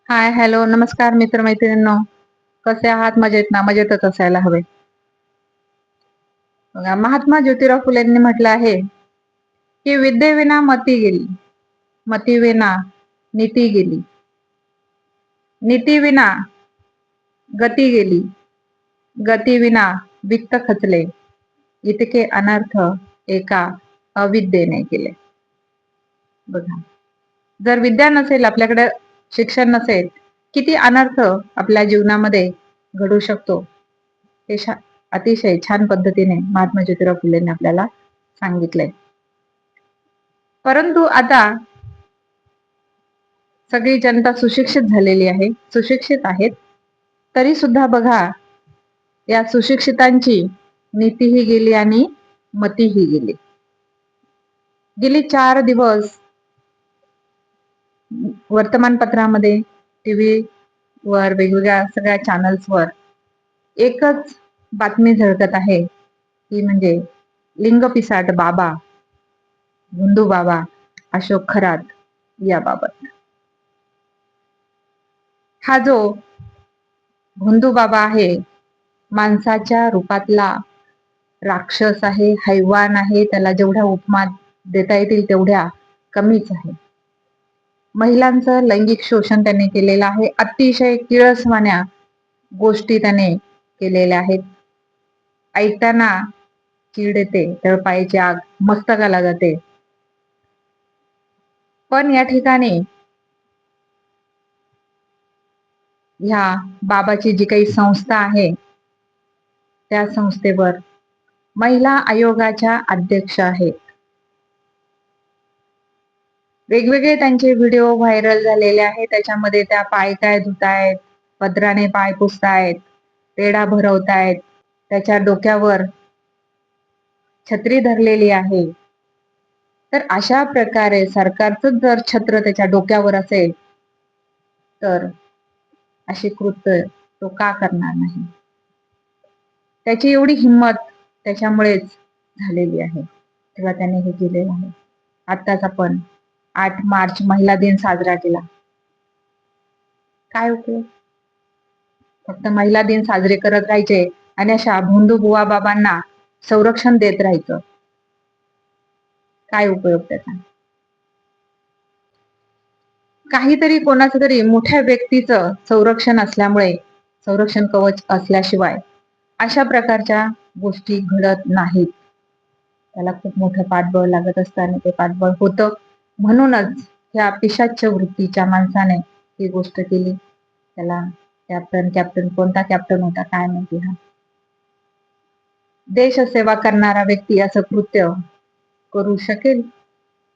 हाय, hello, नमस्कार मित्र-मैत्रिणींनो. कसे आहात? मजेत ना? मजेतच असायला हवे. बघा, महात्मा ज्योतिराव फुलेंनी म्हटलं आहे, की "विद्येविना मती गेली, मतीविना नीती गेली, नीतीविना गती गेली, गतीविना वित्त खचले, इतके अनर्थ एका अविद्येने केले." बघा, जर विद्या नसेल, आपल्याकडे शिक्षण नसेल, किती अनर्थ आपल्या जीवनामध्ये घडू शकतो, हे अतिशय छान पद्धतीने महात्मा ज्योतिराव फुलेंनी आपल्याला सांगितलंय. परंतु आता सगळी जनता सुशिक्षित झालेली आहे, सुशिक्षित आहेत. तरी सुद्धा बघा, या सुशिक्षितांची नीतीही गेली आणि मतीही गेली. गेली 4 दिवस वर्तमानपत्रामध्ये, टीव्ही वर, वेगवेगळ्या सगळ्या चॅनल्सवर एकच बातमी झळकत आहे, ती म्हणजे लिंगपिसाट बाबा, भोंदू बाबा अशोक खरात याबाबत. हा जो भोंदू बाबा आहे, माणसाच्या रूपातला राक्षस आहे, हैवान आहे. त्याला जेवढ्या उपमा देता येतील तेवढ्या कमीच आहे. महिलांचं लैंगिक शोषण त्याने केलेलं आहे. अतिशय किळसवाण्या गोष्टी त्याने केलेल्या आहेत. ऐकताना चीड येते, तळपायाची आग मस्तकाला जाते. पण या ठिकाणी ह्या बाबाची जी काही संस्था आहे, त्या संस्थेवर महिला आयोगाच्या अध्यक्ष आहेत. वेगवेगळे त्यांचे व्हिडिओ व्हायरल झालेले आहेत. त्याच्यामध्ये त्या पाय काय धुतायत, पदराने पाय पुसतायत, पेढा भरवतायत, त्याच्या डोक्यावर छत्री धरलेली आहे. तर अशा प्रकारे सरकारचं जर छत्र त्याच्या डोक्यावर असेल, तर अशी कृत्य तो का करणार नाही? त्याची एवढी हिंमत त्याच्यामुळेच झालेली आहे, तेव्हा त्याने हे केलेलं आहे. आत्ताच आपण 8 मार्च महिला दिन साजरा केला. काय उपयोग? फक्त महिला दिन साजरे करत राहायचे आणि अशा भोंदू बुवा बाबांना संरक्षण देत राहायचं. काय उपयोग त्याचा? काहीतरी कोणाचं तरी मोठ्या व्यक्तीचं संरक्षण असल्यामुळे, संरक्षण कवच असल्याशिवाय अशा प्रकारच्या गोष्टी घडत नाहीत. त्याला खूप मोठं पाठबळ लागत असतं आणि ते पाठबळ होतं. म्हणूनच ह्या पिशाच्च वृत्तीच्या माणसाने ही गोष्ट केली. त्याला कॅप्टन कोणता कॅप्टन होता काय माहिती. हा देशसेवा करणारा व्यक्ती असं कृत्य करू शकेल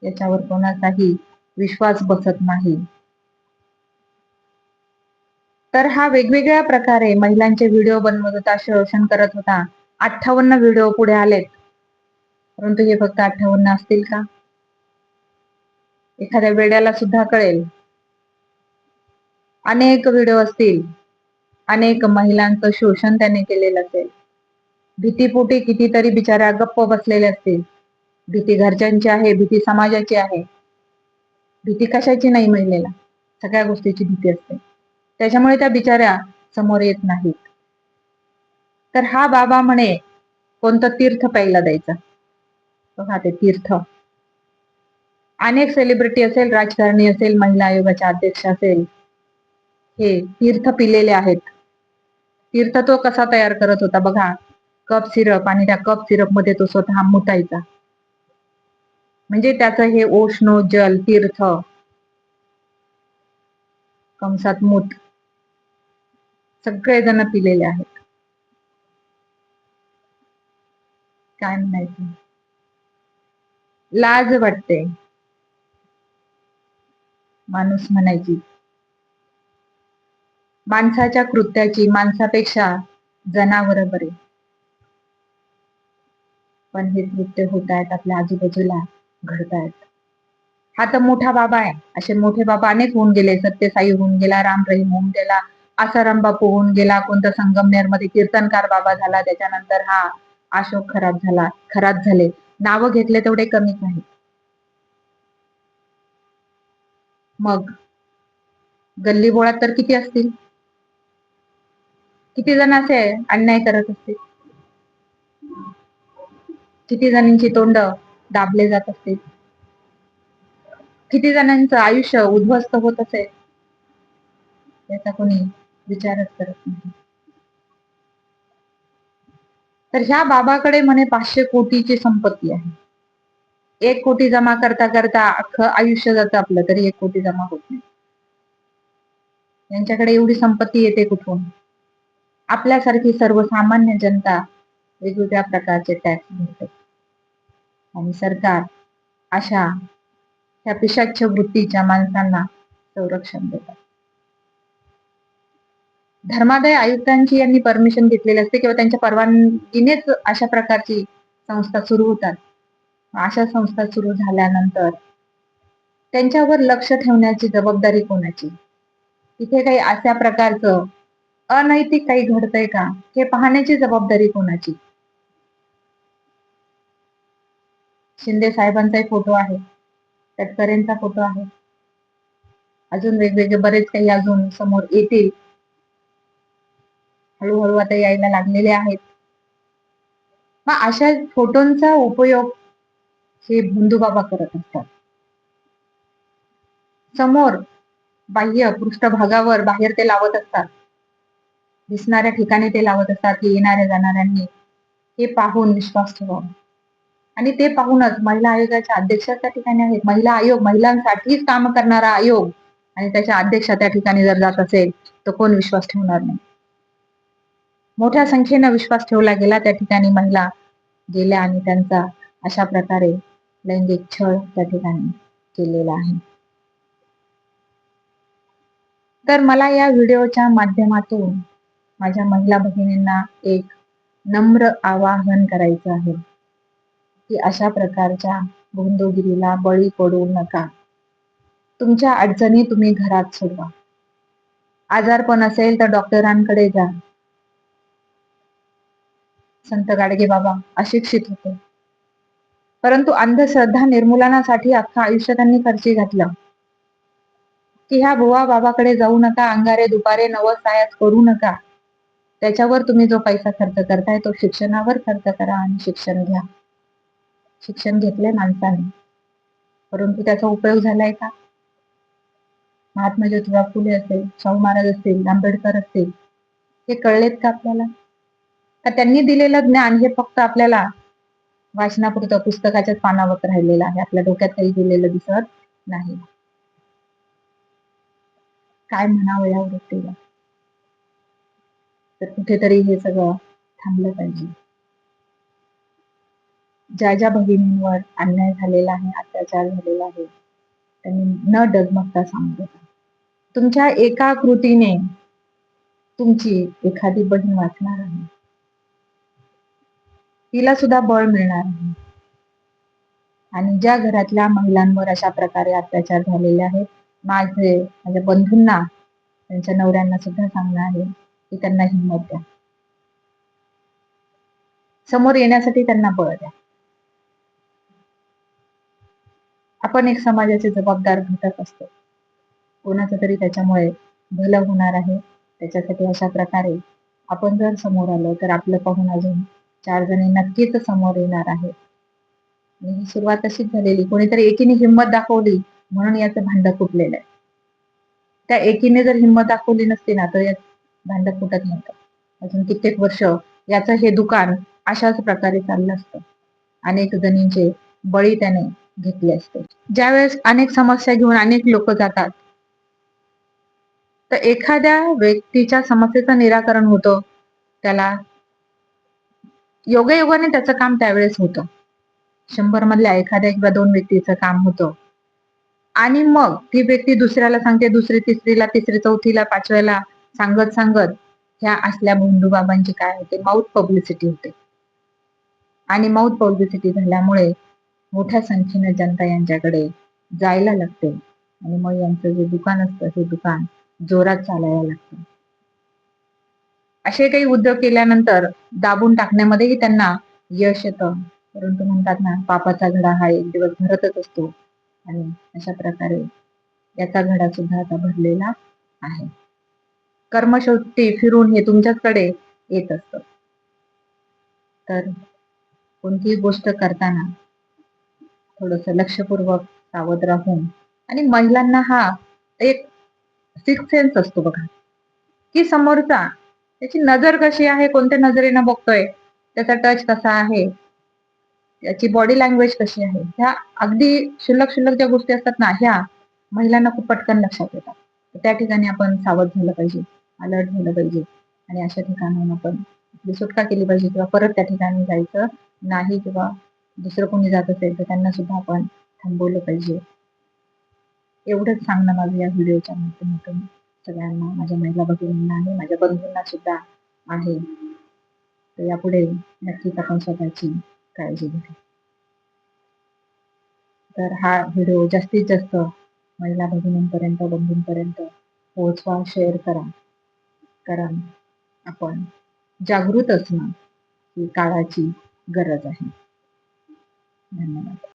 याच्यावर कोणाचाही विश्वास बसत नाही. तर हा वेगवेगळ्या प्रकारे महिलांचे व्हिडिओ बनवत होता, शोषण करत होता. 58 व्हिडिओ पुढे आलेत. परंतु हे फक्त 58 असतील का? एखाद्या वेड्याला सुद्धा कळेल. अनेक व्हिडिओ असतील, अनेक महिलांचं शोषण त्याने केलेलं असेल. भीतीपोटी कितीतरी बिचाऱ्या गप्प बसलेले असतील. भीती घरच्यांची आहे, भीती समाजाची आहे. भीती कशाची नाही महिलेला? सगळ्या गोष्टीची भीती असते. त्याच्यामुळे त्या बिचाऱ्या समोर येत नाहीत. तर हा बाबा म्हणे कोणतं तीर्थ प्यायला द्यायचं. बघा ते तीर्थ. अनेक सेलिब्रिटी असेल, राजकारणी असेल, महिला आयोगाच्या अध्यक्ष असेल, हे तीर्थ पिलेले आहेत. तीर्थ तो कसा तयार करत होता बघा. कप सिरप आणि त्या कप सिरप मध्ये तो स्वतः मुतायचा. म्हणजे त्याचं हे उष्ण जल तीर्थ कंसात मूत सगळेजण पिलेले आहेत. काय म्हणायचं? लाज वाटते माणूस म्हणायची. माणसाच्या कृत्याची माणसापेक्षा जनावर बरे. पण हे कृत्य होत आहेत आपल्या आजूबाजूला, घडतायत. हा तर मोठा बाबा आहे. असे मोठे बाबा अनेक होऊन गेले. सत्यसाई होऊन गेला, राम रहीम होऊन गेला, आसाराम बापू होऊन गेला, कोणता संगमनेर मध्ये कीर्तनकार बाबा झाला, त्याच्यानंतर हा अशोक खरात झाले. नावं घेतले तेवढे कमीच आहेत. मग गल्ली बोळात तर किती असतील, किती जण असे अन्याय करत असतील, किती जणांची तोंड दाबले जात असतील, किती जणांचं आयुष्य उद्ध्वस्त होत असेल, याचा कोणी विचारच करत नाही. तर ह्या बाबाकडे म्हणे 500 कोटीची संपत्ती आहे. 1 कोटी जमा करता करता अख्खं आयुष्य जातं आपलं, तरी 1 कोटी जमा होत नाही. यांच्याकडे एवढी संपत्ती येते कुठून? आपल्यासारखी सर्वसामान्य जनता वेगवेगळ्या प्रकारचे टॅक्स भरते आणि सरकार अशा त्या पिशाच्च वृत्तीच्या माणसांना संरक्षण देतात. धर्मादाय आयुक्तांची यांनी परमिशन घेतलेली असते किंवा त्यांच्या परवानगीनेच अशा प्रकारची संस्था सुरू होतात. अशा संस्था सुरू झाल्यानंतर त्यांच्यावर लक्ष ठेवण्याची जबाबदारी कोणाची? तिथे काही अशा प्रकारचं अनैतिक काही घडतंय का, हे पाहण्याची जबाबदारी कोणाची? शिंदे साहेबांचाही फोटो आहे, तटकरेंचा फोटो आहे, अजून वेगवेगळे बरेच काही अजून समोर येतील, हळूहळू आता यायला लागलेले आहेत. मग अशा फोटोंचा उपयोग हे बंधुबाबा करत असतात. समोर बाह्य पृष्ठभागावर बाहेर ते लावत असतात, दिसणाऱ्या ठिकाणी ते लावत असतात की येणाऱ्या जाणाऱ्यांनी हे पाहून विश्वास ठेवावा. आणि ते पाहूनच महिला आयोगाच्या अध्यक्षा त्या ठिकाणी आहेत. महिला आयोग महिलांसाठीच काम करणारा आयोग आणि त्याच्या अध्यक्षा त्या ठिकाणी जर जात असेल तर कोण विश्वास ठेवणार नाही? मोठ्या संख्येनं विश्वास ठेवला गेला, त्या ठिकाणी महिला गेल्या आणि त्यांचा अशा प्रकारे लैंगिक छळ त्या ठिकाणी केलेला आहे. तर मला या व्हिडिओच्या माध्यमातून माझ्या महिला भगिनींना एक नम्र आवाहन करायचं आहे की अशा प्रकारच्या गुंडगिरीला बळी पडू नका. तुमच्या अडचणी तुम्ही घरात सोडवा. आजारपण असेल तर डॉक्टरांकडे जा. संत गाडगे बाबा अशिक्षित होते, परंतु अंधश्रद्धा निर्मूलनासाठी अख्खं आयुष्य त्यांनी खर्ची घातलं की ह्या बुवा बाबाकडे जाऊ नका, अंगारे दुपारे नवस सायास करू नका. त्याच्यावर तुम्ही जो पैसा खर्च करताय तो शिक्षणावर खर्च करा आणि शिक्षण घ्या. शिक्षण घेतले माणसाने, परंतु त्याचा उपयोग झालाय का? महात्मा ज्योतिबा फुले असेल, शाहू महाराज असतील, आंबेडकर असतील, हे कळलेत का आपल्याला? का त्यांनी दिलेलं ज्ञान हे फक्त आपल्याला वाचनापुरतं पुस्तकाच्याच पानावर राहिलेलं आहे, आपल्या डोक्यात काही दिलेलं दिसत नाही? काय म्हणावं या वृत्तीला? तर कुठेतरी हे सगळं थांबलं पाहिजे. ज्या ज्या भगिनींवर अन्याय झालेला आहे, अत्याचार झालेला आहे, त्यांनी न डगमगता सांगतो, तुमच्या एका कृतीने तुमची एखादी बहीण वाचणार आहे, तिला सुद्धा बळ मिळणार आहे. आणि ज्या घरातल्या महिलांवर अशा प्रकारे अत्याचार झालेले आहेत, माझ्या बंधूंना त्यांच्या नवऱ्यांना सुद्धा सांगणं आहे की त्यांना हिंमत द्या, समोर येण्यासाठी त्यांना बळ द्या. आपण एक समाजाचे जबाबदार घटक असतो. कोणाचं तरी त्याच्यामुळे भलं होणार आहे, त्याच्यासाठी अशा प्रकारे आपण जर समोर आलो तर आपलं पाहून अजून 4 जणी नक्कीच समोर येणार आहे. आणि ही सुरुवात तशीच झालेली, कोणीतरी एकीने हिंमत दाखवली म्हणून याचं भांड फुटलेलं आहे. त्या एकीने जर हिंमत दाखवली नसती ना तर यात भांड फुटत नव्हतं. अजून कित्येक वर्ष याचं हे दुकान अशाच प्रकारे चाललं असतं. अनेक जणींचे बळी त्याने घेतले असते. ज्यावेळेस अनेक समस्या घेऊन अनेक लोक जातात, तर एखाद्या व्यक्तीच्या समस्येचं निराकरण होतं, त्याला योगायोगाने त्याचं काम त्यावेळेस होतं. 100 मधल्या एखाद्या किंवा 2 व्यक्तीचं काम होतं आणि मग ती व्यक्ती दुसऱ्याला सांगते, दुसरी तिसरीला, तिसरी चौथीला, 5व्याला सांगत सांगत ह्या असल्या बंधुबाबांची काय होते, माउथ पब्लिसिटी होते. आणि माउथ पब्लिसिटी झाल्यामुळे मोठ्या संख्येने जनता यांच्याकडे जायला लागते आणि मग यांचं जे दुकान असतं हे दुकान जोरात चालायला लागतं. असे काही उद्योग केल्यानंतर दाबून टाकण्यामध्येही त्यांना यश येतं, परंतु म्हणतात ना, पापाचा घडा हा एक दिवस भरतच असतो आणि अशा प्रकारे याचा घडा सुद्धा आता भरलेला आहे. कर्मशेवटी फिरून हे तुमच्याचकडे येत असतं. तर कोणतीही गोष्ट करताना थोडस लक्षपूर्वक सावध राहून, आणि महिलांना हा एक सिक्स सेन्स असतो बघा, की समोरचा त्याची नजर कशी आहे, कोणत्या नजरेनं बघतोय, त्याचा टच कसा आहे, त्याची बॉडी लँग्वेज कशी आहे, ह्या अगदी क्षुल्लक ज्या गोष्टी असतात ना, ह्या महिलांना खूप पटकन लक्षात येतात. त्या ठिकाणी आपण सावध झालं पाहिजे, अलर्ट झालं पाहिजे, आणि अशा ठिकाणाहून आपण आपली सुटका केली पाहिजे, किंवा परत त्या ठिकाणी जायचं नाही, किंवा दुसरं कोणी जात असेल तर त्यांना सुद्धा आपण थांबवलं पाहिजे. एवढंच सांगणं माझं या व्हिडिओच्या माध्यमातून सगळ्यांना, माझ्या महिला भगिनींना आणि माझ्या बंधूंना सुद्धा आहे. तर यापुढे नक्कीच आपण स्वतःची काळजी घ्या. तर हा व्हिडिओ जास्तीत जास्त महिला भगिनींपर्यंत, बंधूंपर्यंत पोहोचवा, शेअर करा. कारण आपण जागृत असणं ही काळाची गरज आहे. धन्यवाद.